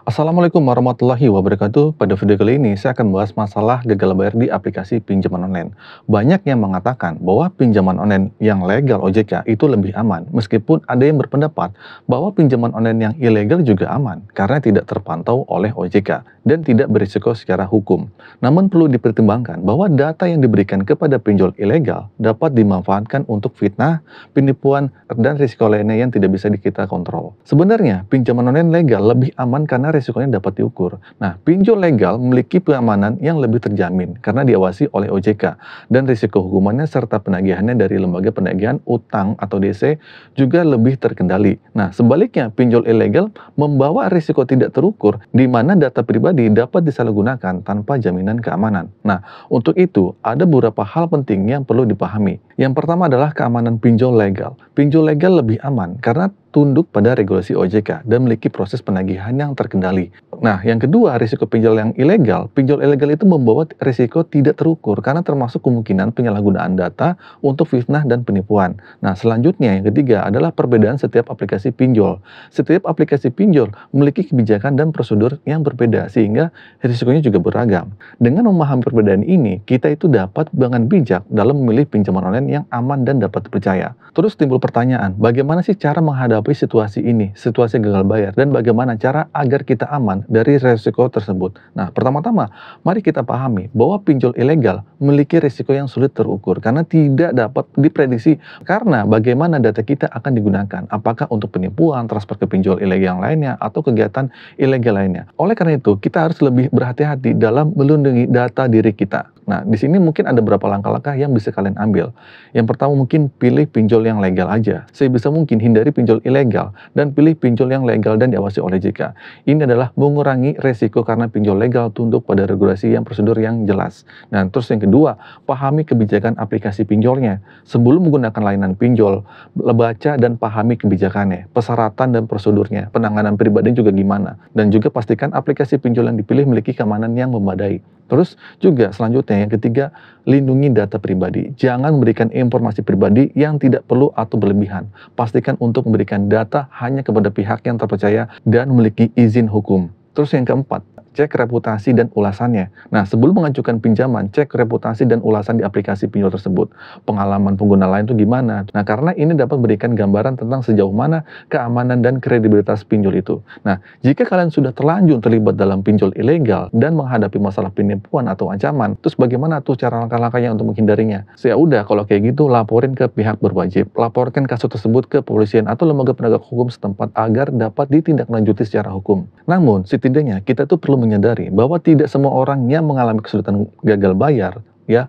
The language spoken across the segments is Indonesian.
Assalamualaikum warahmatullahi wabarakatuh. Pada video kali ini saya akan membahas masalah gagal bayar di aplikasi pinjaman online. Banyak yang mengatakan bahwa pinjaman online yang legal OJK itu lebih aman, meskipun ada yang berpendapat bahwa pinjaman online yang ilegal juga aman karena tidak terpantau oleh OJK dan tidak berisiko secara hukum. Namun perlu dipertimbangkan bahwa data yang diberikan kepada pinjol ilegal dapat dimanfaatkan untuk fitnah, penipuan, dan risiko lainnya yang tidak bisa kita kontrol. Sebenarnya pinjaman online legal lebih aman karena risikonya dapat diukur. Nah, pinjol legal memiliki keamanan yang lebih terjamin karena diawasi oleh OJK dan risiko hukumannya serta penagihannya dari lembaga penagihan utang atau DC juga lebih terkendali. Nah, sebaliknya pinjol ilegal membawa risiko tidak terukur di mana data pribadi dapat disalahgunakan tanpa jaminan keamanan. Nah, untuk itu ada beberapa hal penting yang perlu dipahami. Yang pertama adalah keamanan pinjol legal. Pinjol legal lebih aman karena tunduk pada regulasi OJK dan memiliki proses penagihan yang terkendali. Nah, yang kedua, risiko pinjol yang ilegal. Pinjol ilegal itu membawa risiko tidak terukur karena termasuk kemungkinan penyalahgunaan data untuk fitnah dan penipuan. Nah, selanjutnya yang ketiga adalah perbedaan setiap aplikasi pinjol. Setiap aplikasi pinjol memiliki kebijakan dan prosedur yang berbeda sehingga risikonya juga beragam. Dengan memahami perbedaan ini, kita itu dapat dengan bijak dalam memilih pinjaman online yang aman dan dapat dipercaya. Terus timbul pertanyaan, bagaimana sih cara menghadapi situasi ini, situasi gagal bayar, dan bagaimana cara agar kita aman dari risiko tersebut? Nah, pertama-tama, mari kita pahami bahwa pinjol ilegal memiliki risiko yang sulit terukur karena tidak dapat diprediksi karena bagaimana data kita akan digunakan, apakah untuk penipuan, transfer ke pinjol ilegal yang lainnya, atau kegiatan ilegal lainnya. Oleh karena itu, kita harus lebih berhati-hati dalam melindungi data diri kita. Nah, di sini mungkin ada beberapa langkah-langkah yang bisa kalian ambil. Yang pertama mungkin pilih pinjol yang legal aja. Sebisa mungkin hindari pinjol ilegal dan pilih pinjol yang legal dan diawasi oleh OJK. Ini adalah mengurangi resiko karena pinjol legal tunduk pada regulasi yang prosedur yang jelas. Nah, terus yang kedua, pahami kebijakan aplikasi pinjolnya. Sebelum menggunakan layanan pinjol, baca dan pahami kebijakannya, persyaratan dan prosedurnya, penanganan pribadi juga gimana. Dan juga pastikan aplikasi pinjol yang dipilih memiliki keamanan yang memadai. Terus juga selanjutnya yang ketiga, lindungi data pribadi. Jangan memberikan informasi pribadi yang tidak perlu atau berlebihan. Pastikan untuk memberikan data hanya kepada pihak yang terpercaya dan memiliki izin hukum. Terus yang keempat, cek reputasi dan ulasannya. Nah, sebelum mengajukan pinjaman, cek reputasi dan ulasan di aplikasi pinjol tersebut. Pengalaman pengguna lain itu gimana? Nah, karena ini dapat memberikan gambaran tentang sejauh mana keamanan dan kredibilitas pinjol itu. Nah, jika kalian sudah terlanjur terlibat dalam pinjol ilegal dan menghadapi masalah penipuan atau ancaman, terus bagaimana tuh cara langkah-langkahnya untuk menghindarinya? Ya udah, kalau kayak gitu, laporin ke pihak berwajib. Laporkan kasus tersebut ke kepolisian atau lembaga penegak hukum setempat agar dapat ditindaklanjuti secara hukum. Namun, setidaknya kita tuh perlu menyadari bahwa tidak semua orang yang mengalami kesulitan gagal bayar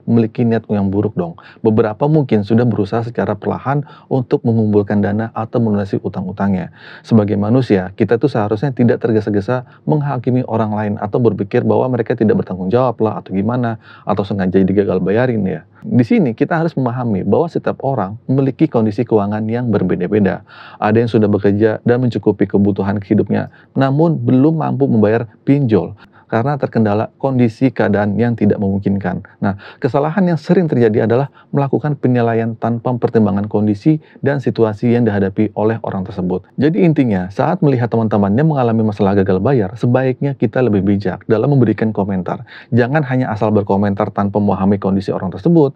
memiliki niat yang buruk dong. Beberapa mungkin sudah berusaha secara perlahan untuk mengumpulkan dana atau melunasi utang-utangnya. Sebagai manusia, kita tuh seharusnya tidak tergesa-gesa menghakimi orang lain atau berpikir bahwa mereka tidak bertanggung jawab lah atau gimana, atau sengaja digagal bayarin ya. Di sini kita harus memahami bahwa setiap orang memiliki kondisi keuangan yang berbeda-beda. Ada yang sudah bekerja dan mencukupi kebutuhan hidupnya, namun belum mampu membayar pinjol karena terkendala kondisi keadaan yang tidak memungkinkan. Nah, kesalahan yang sering terjadi adalah melakukan penilaian tanpa pertimbangan kondisi dan situasi yang dihadapi oleh orang tersebut. Jadi intinya, saat melihat teman-teman yang mengalami masalah gagal bayar, sebaiknya kita lebih bijak dalam memberikan komentar. Jangan hanya asal berkomentar tanpa memahami kondisi orang tersebut.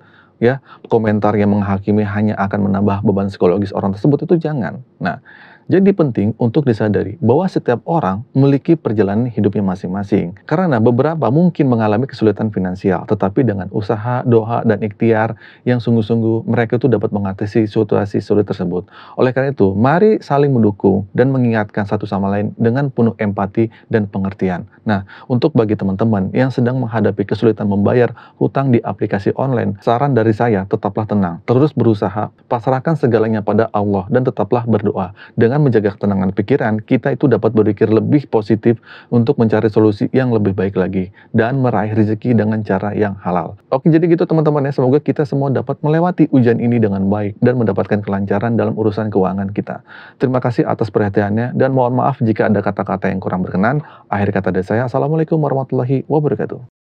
Komentar yang menghakimi hanya akan menambah beban psikologis orang tersebut, itu jangan. Nah, jadi penting untuk disadari bahwa setiap orang memiliki perjalanan hidupnya masing-masing. Karena beberapa mungkin mengalami kesulitan finansial, tetapi dengan usaha, doa, dan ikhtiar yang sungguh-sungguh mereka itu dapat mengatasi situasi sulit tersebut. Oleh karena itu, mari saling mendukung dan mengingatkan satu sama lain dengan penuh empati dan pengertian. Nah, untuk bagi teman-teman yang sedang menghadapi kesulitan membayar hutang di aplikasi online, saran dari saya, tetaplah tenang, terus berusaha, pasrahkan segalanya pada Allah, dan tetaplah berdoa. Dengan menjaga ketenangan pikiran, kita itu dapat berpikir lebih positif untuk mencari solusi yang lebih baik lagi dan meraih rezeki dengan cara yang halal. Oke, jadi gitu teman-teman ya, semoga kita semua dapat melewati ujian ini dengan baik dan mendapatkan kelancaran dalam urusan keuangan kita. Terima kasih atas perhatiannya dan mohon maaf jika ada kata-kata yang kurang berkenan. Akhir kata dari saya, Assalamualaikum warahmatullahi wabarakatuh.